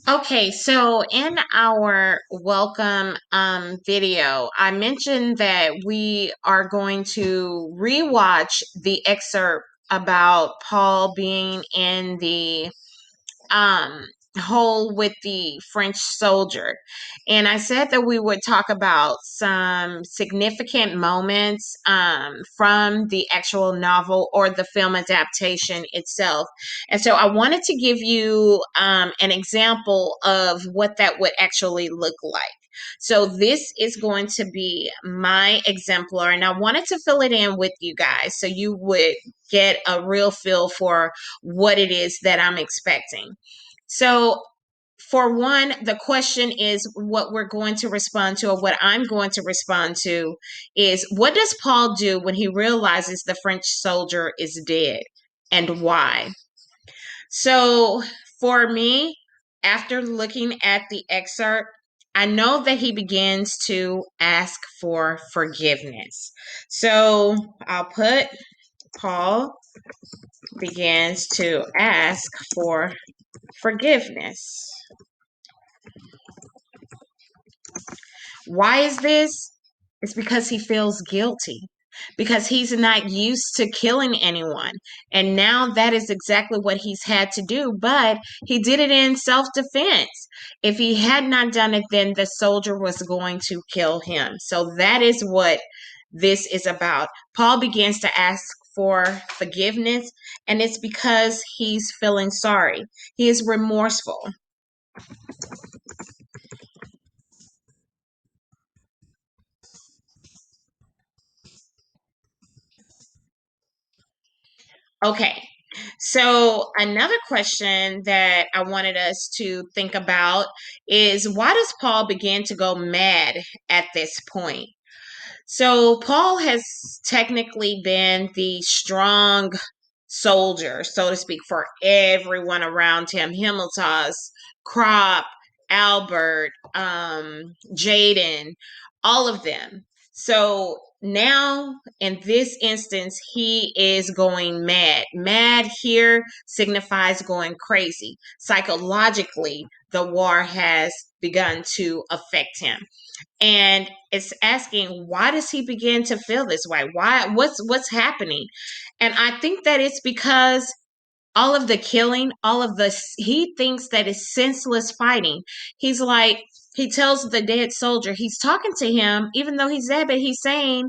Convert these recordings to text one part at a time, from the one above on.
Okay, so in our welcome video, I mentioned that we are going to rewatch the excerpt about Paul being in the um hole with the French soldier. And I said that we would talk about some significant moments from the actual novel or the film adaptation itself. And so I wanted to give you an example of what that would actually look like. So this is going to be my exemplar, and I wanted to fill it in with you guys so you would get a real feel for what it is that I'm expecting. So, for one, the question is what we're going to respond to, or what I'm going to respond to is, what does Paul do when he realizes the French soldier is dead, and why? So, for me, after looking at the excerpt, I know that he begins to ask for forgiveness. So, I'll put Paul begins to ask for forgiveness. Why is this? It's because he feels guilty, because he's not used to killing anyone. And now that is exactly what he's had to do. But he did it in self defense. If he had not done it, then the soldier was going to kill him. So that is what this is about. Paul begins to ask for forgiveness, and it's because he's feeling sorry. He is remorseful. Okay. So, another question that I wanted us to think about is, why does Paul begin to go mad at this point? So, Paul has technically been the strong soldier, so to speak, for everyone around him: Himmeltas, Crop, Albert, Jaden, all of them. So now in this instance, he is going mad. Mad here signifies going crazy. Psychologically, the war has begun to affect him, and it's asking, why does he begin to feel this way? What's happening? And I think that it's because all of the killing, all of the he thinks that it's senseless fighting. He's like, he tells the dead soldier, he's talking to him even though he's dead, but he's saying,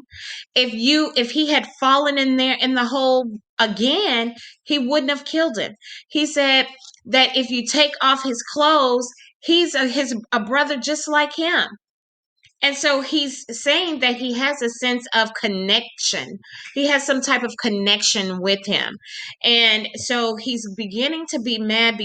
if he had fallen in there in the hole again, he wouldn't have killed him. He said that if you take off his clothes, he's a brother just like him. And so he's saying that he has a sense of connection. He has some type of connection with him. And so he's beginning to be mad,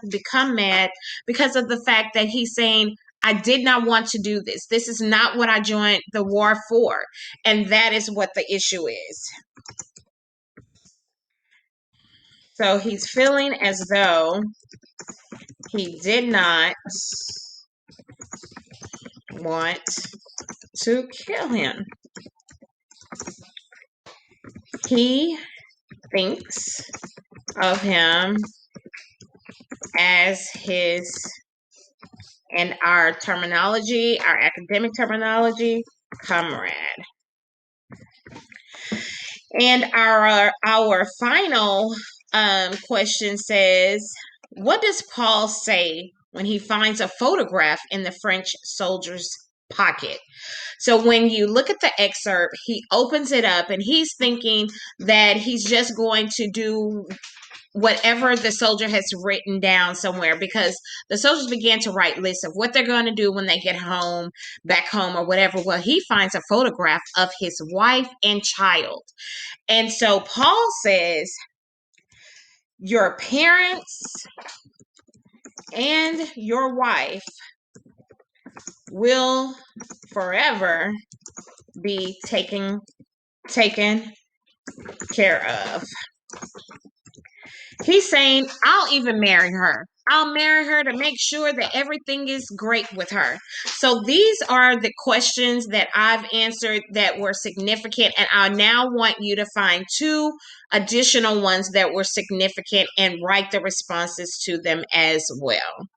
become mad because of the fact that he's saying, I did not want to do this. This is not what I joined the war for. And that is what the issue is. So he's feeling as though he did not want to kill him. He thinks of him as his, in our terminology, our academic terminology, comrade. And our final question says, what does Paul say when he finds a photograph in the French soldier's pocket? So when you look at the excerpt, he opens it up and he's thinking that he's just going to do whatever the soldier has written down somewhere, because the soldiers began to write lists of what they're going to do when they get home, back home, or whatever. Well, he finds a photograph of his wife and child. And so Paul says, your parents and your wife will forever be taken care of. He's saying, I'll even marry her. I'll marry her to make sure that everything is great with her. So these are the questions that I've answered that were significant. And I now want you to find two additional ones that were significant and write the responses to them as well.